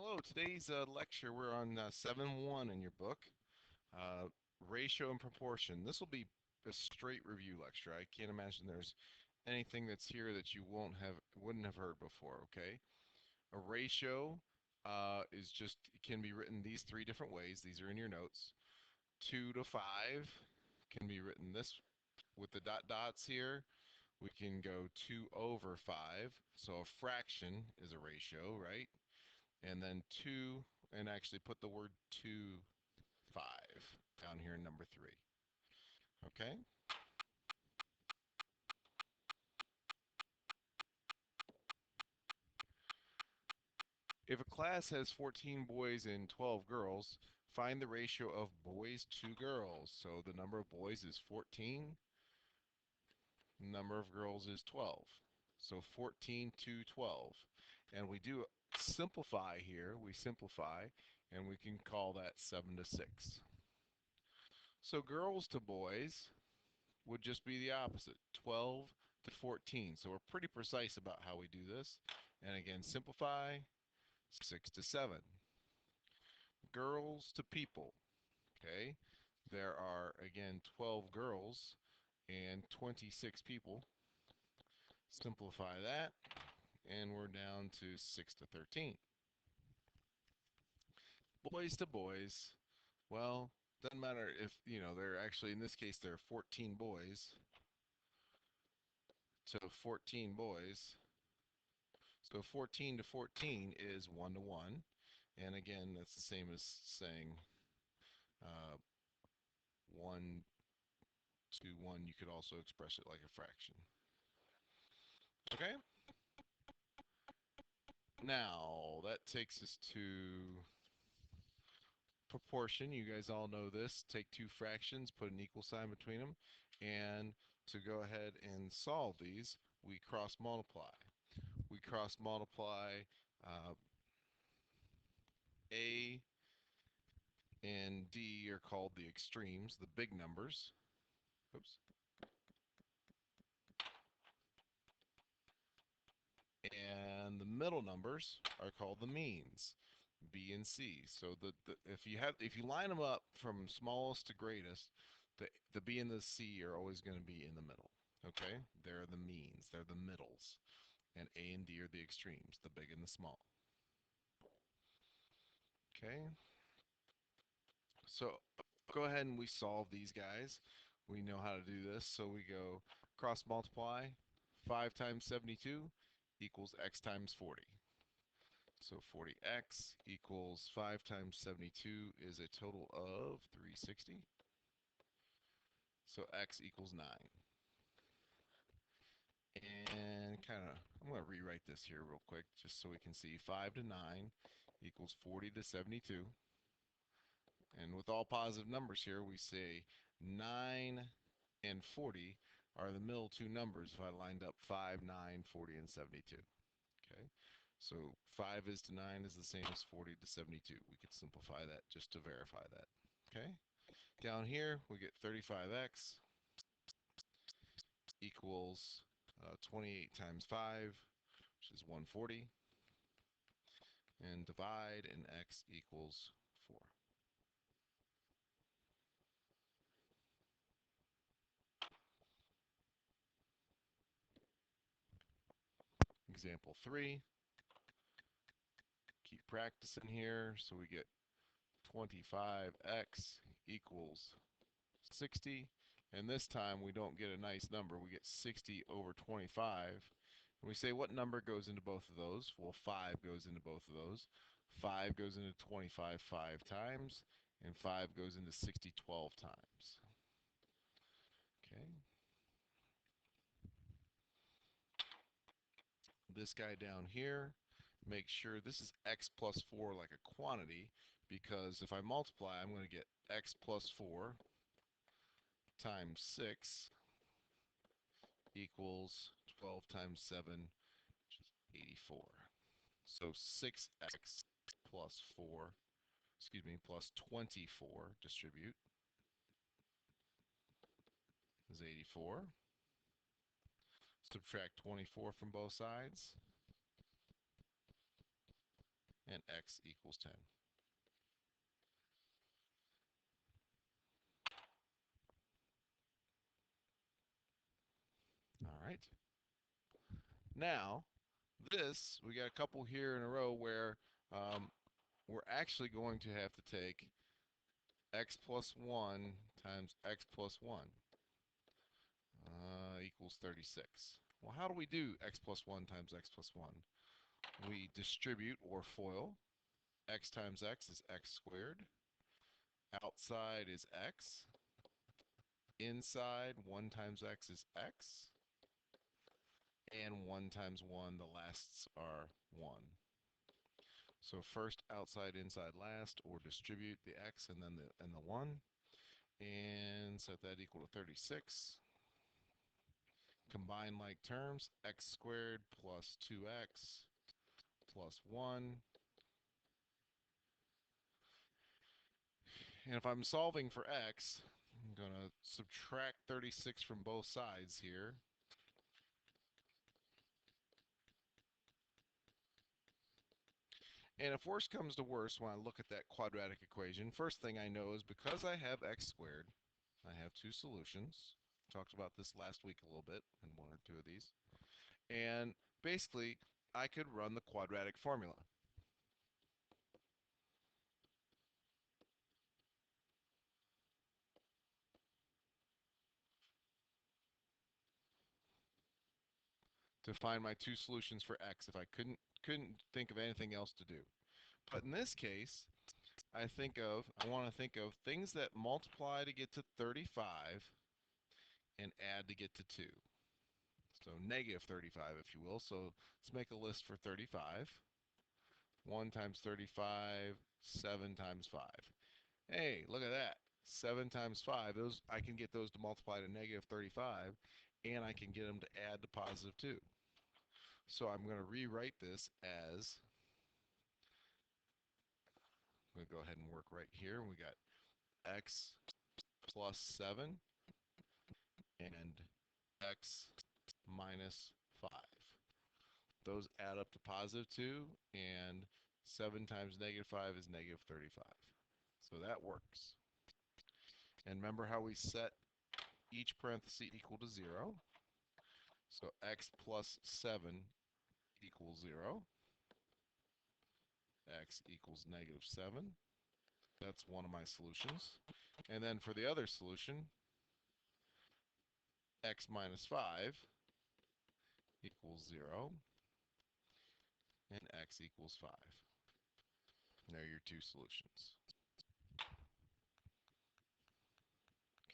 Hello, today's lecture, we're on 7.1 in your book, uh, ratio and proportion. This will be a straight review lecture. I can't imagine there's anything that's here that you wouldn't have heard before, okay? A ratio can be written these three different ways. These are in your notes. 2 to 5 can be written this with the dot dots here. We can go 2 over 5. So a fraction is a ratio, right? And then 2, and actually put the word 2, 5 down here in number 3. Okay? If a class has 14 boys and 12 girls, find the ratio of boys to girls. So the number of boys is 14, the number of girls is 12. So 14 to 12. And we do simplify here. We simplify, and we can call that 7 to 6. So girls to boys would just be the opposite, 12 to 14. So we're pretty precise about how we do this. And again, simplify, 6 to 7. Girls to people, okay? There are, again, 12 girls and 26 people. Simplify that, and we're down to 6 to 13. Boys to boys, well, doesn't matter if, they're actually, in this case, there are 14 boys to 14 boys. So 14 to 14 is 1 to 1. And again, that's the same as saying 1 to 1. You could also express it like a fraction. Okay? Now, that takes us to proportion. You guys all know this. Take two fractions, put an equal sign between them. And to go ahead and solve these, we cross multiply. We cross multiply uh, A and D are called the extremes, the big numbers. Oops. And the middle numbers are called the means, B and C. So if you line them up from smallest to greatest, the B and the C are always going to be in the middle. Okay? They're the means, they're the middles. And A and D are the extremes, the big and the small. Okay? So go ahead and we solve these guys. We know how to do this. So we go cross multiply. 5 times 72 equals x times 40. So 40x equals 5 times 72 is a total of 360. So x equals 9. And I'm going to rewrite this here real quick just so we can see. 5 to 9 equals 40 to 72. And with all positive numbers here, we say 9 and 40 are the middle two numbers if I lined up 5, 9, 40, and 72. Okay, so 5 is to 9 is the same as 40 to 72. We could simplify that just to verify that. Okay, down here we get 35x equals 28 times 5, which is 140, and divide, and x equals 4. Example 3. Keep practicing here. So we get 25x equals 60. And this time we don't get a nice number. We get 60 over 25. And we say what number goes into both of those? Well, 5 goes into both of those. 5 goes into 25 5 times. And 5 goes into 60 12 times. Okay. This guy down here, make sure this is x plus 4 like a quantity, because if I multiply, I'm going to get x plus 4 times 6 equals 12 times 7, which is 84. So 6x plus 4, plus 24, distribute, is 84. Subtract 24 from both sides, and x equals 10. All right. Now, we got a couple here in a row where we're actually going to have to take x plus 1 times x plus 1 equals 36. Well, how do we do x plus 1 times x plus 1? We distribute or FOIL. X times x is x squared. Outside is x. Inside, 1 times x is x. And 1 times 1, the lasts are 1. So first outside, inside, last, or distribute the x and then the 1. And set that equal to 36. Combine like terms, x squared plus 2x plus 1. And if I'm solving for x, I'm going to subtract 36 from both sides here. And if worse comes to worse, when I look at that quadratic equation, first thing I know is because I have x squared, I have two solutions. Talked about this last week a little bit in one or two of these. And basically, I could run the quadratic formula. To find my two solutions for x if I couldn't think of anything else to do. But in this case, I want to think of things that multiply to get to 35 and add to get to 2. So negative 35, if you will. So let's make a list for 35. 1 times 35, 7 times 5. Hey, look at that. 7 times 5, I can get those to multiply to negative 35, and I can get them to add to positive 2. So I'm going to rewrite this as, I'm going to go ahead and work right here. We got x plus 7 and x minus 5. Those add up to positive 2, and 7 times negative 5 is negative 35. So that works. And remember how we set each parenthesis equal to 0. So x plus 7 equals 0. X equals negative 7. That's one of my solutions. And then for the other solution, x minus 5 equals 0. And x equals 5. And there are your two solutions.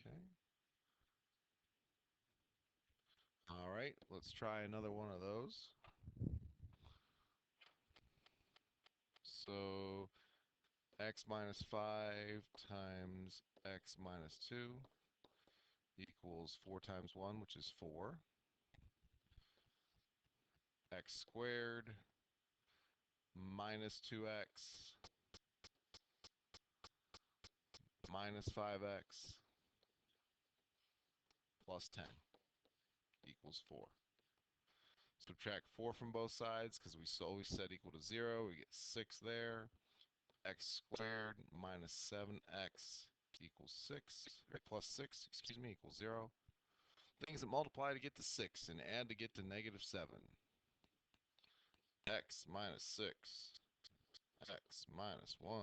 Okay. All right, let's try another one of those. So x minus 5 times x minus 2 equals 4 times 1, which is 4. X squared minus 2x minus 5x plus 10 equals 4. Subtract 4 from both sides because we always set equal to 0. We get 6 there. X squared minus 7x equals 6, or plus 6, excuse me, equals 0. Things that multiply to get to 6 and add to get to negative 7. X minus 6, x minus 1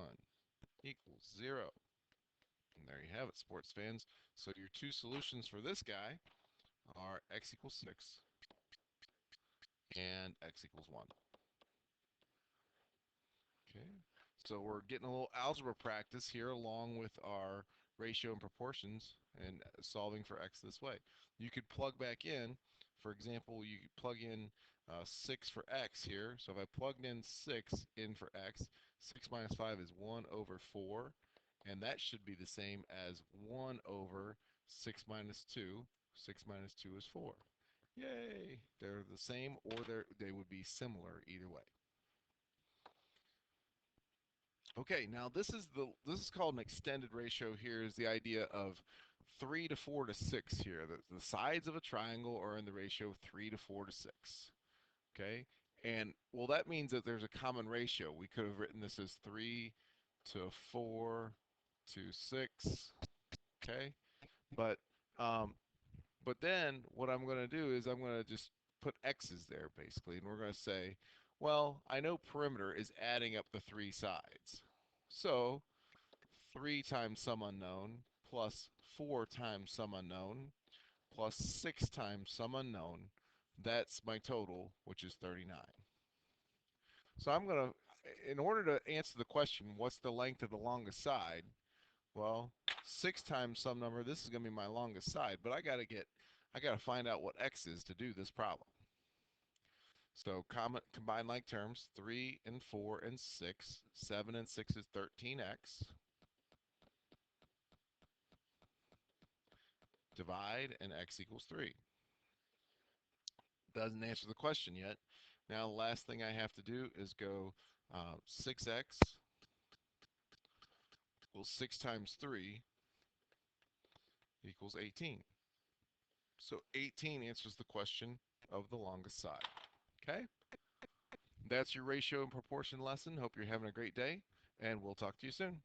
equals 0. And there you have it, sports fans. So your two solutions for this guy are x equals 6 and x equals 1. Okay, so we're getting a little algebra practice here along with our ratio and proportions and solving for x this way. You could plug back in, for example, you could plug in 6 for x here. So if I plugged in 6 in for x, 6 minus 5 is 1 over 4. And that should be the same as 1 over 6 minus 2. 6 minus 2 is 4. Yay! They're the same or they would be similar either way. Okay, now this is called an extended ratio. Here is the idea of 3 to 4 to 6 here. The sides of a triangle are in the ratio of 3 to 4 to 6. Okay, And well, that means that there's a common ratio. We could have written this as 3 to 4 to 6, okay? But um, but then what I'm going to do is I'm going to just put x's there basically, and we're going to say, well, I know perimeter is adding up the three sides. So 3 times some unknown plus 4 times some unknown plus 6 times some unknown. That's my total, which is 39. So I'm going to, in order to answer the question, what's the length of the longest side? Well, 6 times some number, this is going to be my longest side, but I got to find out what x is to do this problem. So combine like terms, 3 and 4 and 6. 7 and 6 is 13x. Divide, and x equals 3. Doesn't answer the question yet. Now the last thing I have to do is go 6x equals 6 times 3 equals 18. So 18 answers the question of the longest side. Okay? That's your ratio and proportion lesson. Hope you're having a great day, and we'll talk to you soon.